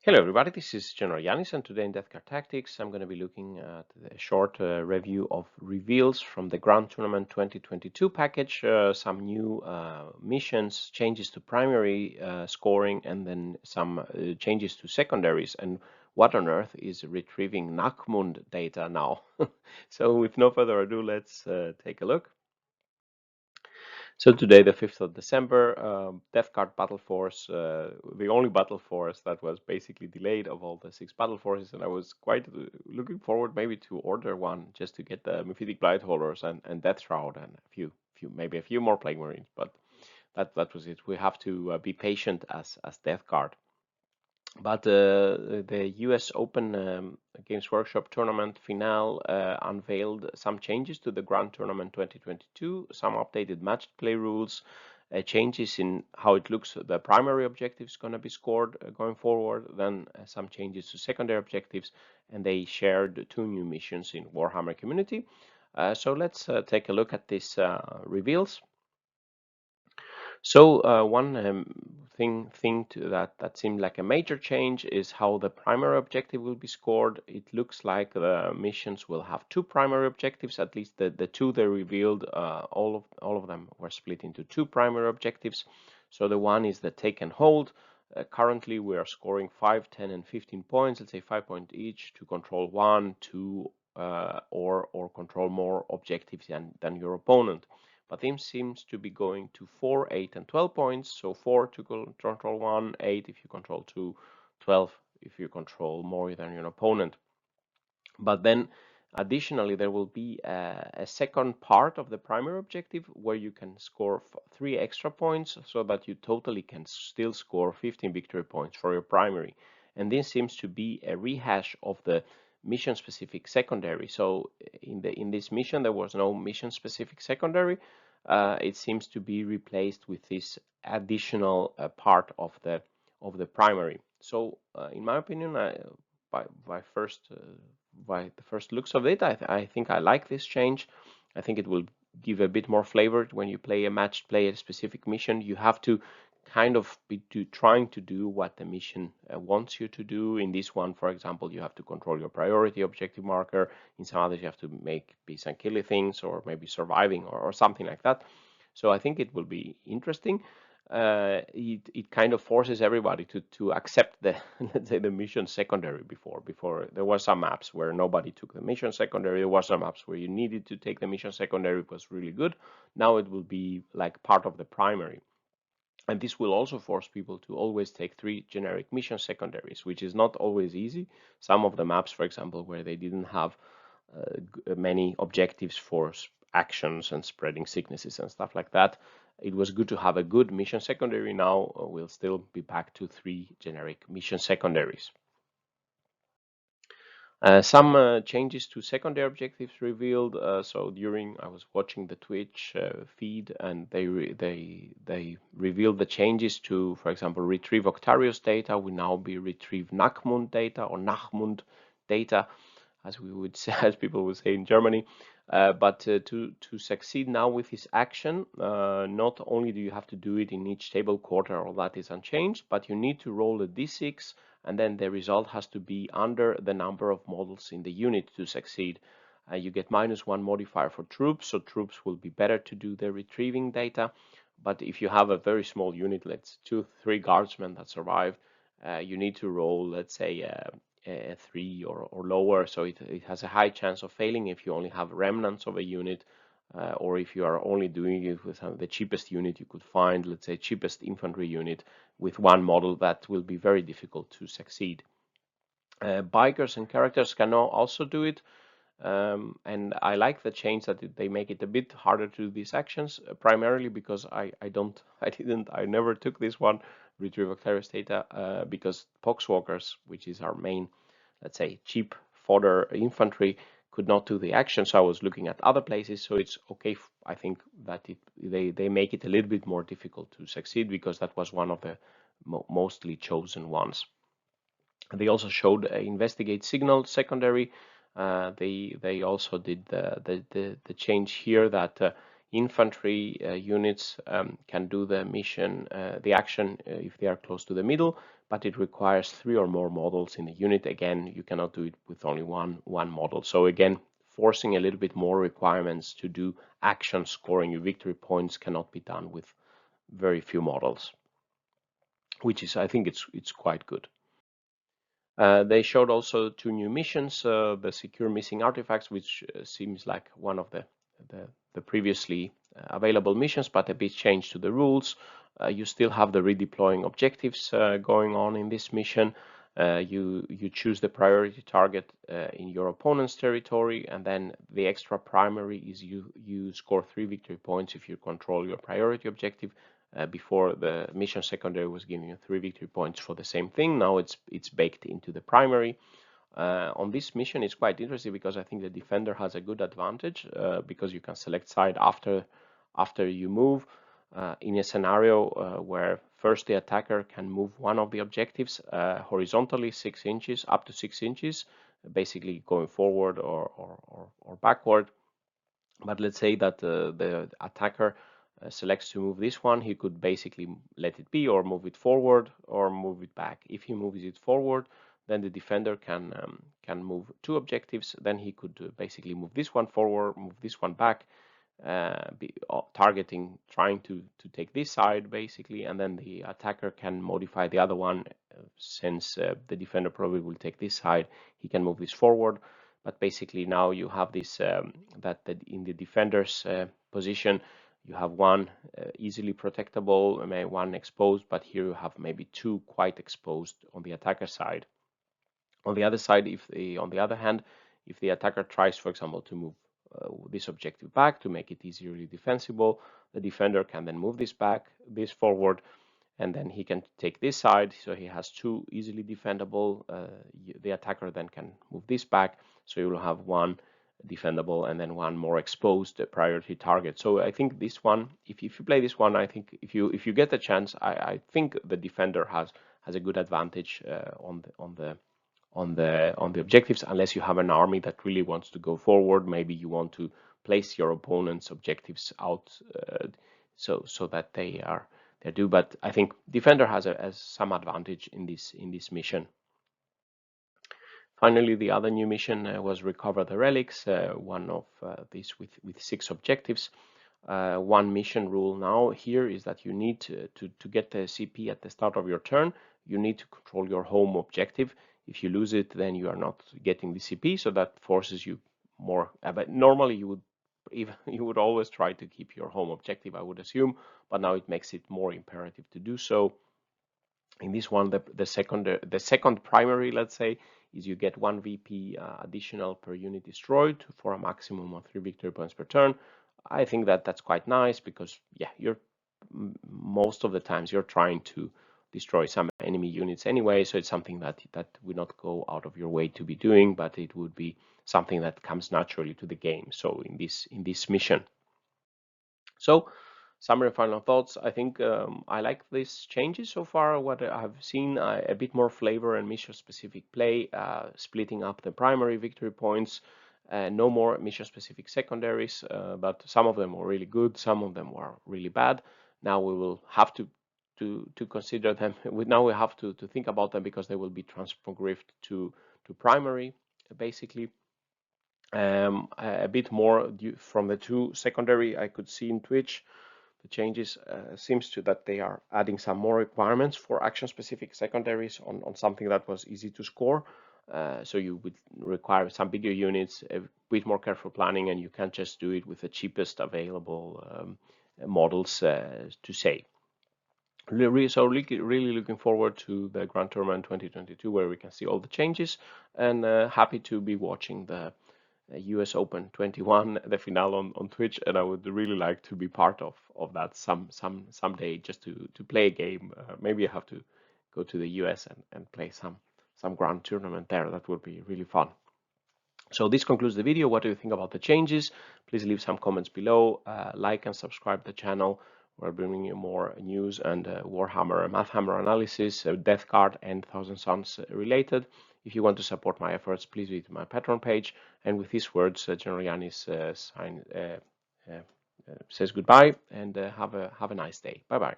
Hello everybody, this is General Yanis, and today in Death Card Tactics I'm going to be looking at a short review of reveals from the Grand Tournament 2022 package, some new missions, changes to primary scoring, and then some changes to secondaries, and what on earth is retrieving Nachmund data now. So with no further ado, let's take a look. So today, the 5th of December, Death Card Battle Force, the only battle force that was basically delayed of all the 6 battle forces, and I was quite looking forward maybe to order one just to get the Mephitic Blight Holders and Death Shroud and maybe a few more Plague Marines, but that was it. We have to be patient as Death Card. But the US Open Games Workshop tournament finale unveiled some changes to the Grand Tournament 2022, some updated matched play rules, changes in how it looks, the primary objectives going to be scored going forward, then some changes to secondary objectives, and they shared 2 new missions in Warhammer community. So let's take a look at these reveals. So one thing that seemed like a major change is how the primary objective will be scored. It looks like the missions will have 2 primary objectives, at least the 2 they revealed. All of them were split into 2 primary objectives. So the one is the take and hold. Currently we are scoring 5, 10, and 15 points. Let's say 5 points each to control 1, 2, or control more objectives than your opponent. But this seems to be going to 4, 8, and 12 points. So 4 to control 1, 8 if you control 2, 12 if you control more than your opponent. But then additionally, there will be a second part of the primary objective where you can score 3 extra points so that you totally can still score 15 victory points for your primary. And this seems to be a rehash of the mission specific secondary. So in this mission there was no mission specific secondary. It seems to be replaced with this additional part of the primary. So in my opinion, by the first looks of it, I think I like this change. I think it will give a bit more flavor when you play a specific mission. You have to kind of be trying to do what the mission wants you to do. In this one, for example, you have to control your priority objective marker. In some others, you have to make peace and killing things, or maybe surviving, or something like that. So I think it will be interesting. It kind of forces everybody to accept the let's say the mission secondary. Before there were some maps where nobody took the mission secondary. There were some maps where you needed to take the mission secondary. It was really good. Now it will be like part of the primary. And this will also force people to always take 3 generic mission secondaries, which is not always easy. Some of the maps, for example, where they didn't have many objectives for actions and spreading sicknesses and stuff like that, it was good to have a good mission secondary. Now we'll still be back to 3 generic mission secondaries. Some changes to secondary objectives revealed. So during I was watching the Twitch feed, and they revealed the changes to, for example, Retrieve Octarius data will now be Retrieve Nachmund data, or Nachmund data, as we would say, as people would say in Germany. But to succeed now with this action, not only do you have to do it in each table quarter, all that is unchanged, but you need to roll a d6, and then the result has to be under the number of models in the unit to succeed. You get -1 modifier for troops, so troops will be better to do the retrieving data. But if you have a very small unit, let's 2, 3 guardsmen that survive, you need to roll, let's say, a 3 or lower, so it has a high chance of failing if you only have remnants of a unit, or if you are only doing it with the cheapest unit you could find, let's say cheapest infantry unit with 1 model. That will be very difficult to succeed. Bikers and characters can now also do it, and I like the change that they make it a bit harder to do these actions, primarily because I never took this one, Retrieve Octarius data, because Poxwalkers, which is our main, let's say, cheap fodder infantry, could not do the action. So I was looking at other places. So it's okay. I think that they make it a little bit more difficult to succeed, because that was one of the mostly chosen ones. They also showed investigate signal secondary. They also did the change here that infantry units can do the mission, the action, if they are close to the middle, but it requires 3 or more models in the unit. Again, you cannot do it with only one model. So again, forcing a little bit more requirements to do action scoring your victory points cannot be done with very few models, which is, I think it's quite good. They showed also 2 new missions, the secure missing artifacts, which seems like one of the previously available missions, but a bit change to the rules. You still have the redeploying objectives going on in this mission. You choose the priority target in your opponent's territory, and then the extra primary is you score 3 victory points if you control your priority objective. Before, the mission secondary was giving you 3 victory points for the same thing. Now it's baked into the primary. On this mission, it's quite interesting because I think the defender has a good advantage because you can select side after you move. In a scenario where first the attacker can move one of the objectives horizontally 6 inches, up to 6 inches, basically going forward or backward. But let's say that the attacker selects to move this one, he could basically let it be or move it forward or move it back. If he moves it forward, then the defender can move 2 objectives. Then he could basically move this one forward, move this one back, targeting, trying to take this side basically, and then the attacker can modify the other one. Since the defender probably will take this side, he can move this forward. But basically now you have this that in the defender's position you have one easily protectable, maybe one exposed, but here you have maybe 2 quite exposed on the attacker side. On the other side, on the other hand, if the attacker tries, for example, to move this objective back to make it easily defensible, the defender can then move this back, this forward, and then he can take this side, so he has 2 easily defendable. The attacker then can move this back, so you will have 1 defendable and then 1 more exposed priority target. So I think this one, if you play this one, I think if you get the chance, I think the defender has a good advantage on the objectives, unless you have an army that really wants to go forward. Maybe you want to place your opponent's objectives out so that they do. But I think defender has some advantage in this mission. Finally, the other new mission was recover the relics, one of these with 6 objectives. One mission rule now here is that you need to get the CP at the start of your turn, you need to control your home objective. If you lose it, then you are not getting the CP, so that forces you more. But normally you would always try to keep your home objective, I would assume, but now it makes it more imperative to do so. In this one, the second primary, let's say, is you get 1 VP additional per unit destroyed for a maximum of 3 victory points per turn. I think that's quite nice because, yeah, most of the times you're trying to destroy some enemy units anyway, so it's something that would not go out of your way to be doing, but it would be something that comes naturally to the game. So in this mission. So summary and final thoughts. I think I like these changes so far. What I've seen, a bit more flavor and mission specific play, splitting up the primary victory points, no more mission specific secondaries, but some of them were really good, some of them were really bad. Now we will have to consider them. Now we have to think about them because they will be transmogriffed to primary basically. A bit more from the 2 secondary I could see in Twitch. The changes seems to that they are adding some more requirements for action specific secondaries on something that was easy to score. So you would require some bigger units, a bit more careful planning, and you can't just do it with the cheapest available models to say. So really looking forward to the Grand Tournament 2022, where we can see all the changes, and happy to be watching the US Open 21, the finale on Twitch, and I would really like to be part of that someday, just to play a game. Maybe I have to go to the US and play some Grand Tournament there. That would be really fun. So this concludes the video. What do you think about the changes? Please leave some comments below. Like and subscribe the channel. We're bringing you more news and Warhammer, Mathhammer analysis, Death Guard, and Thousand Suns related. If you want to support my efforts, please visit my Patreon page. And with these words, General Yanis says goodbye and have a nice day. Bye bye.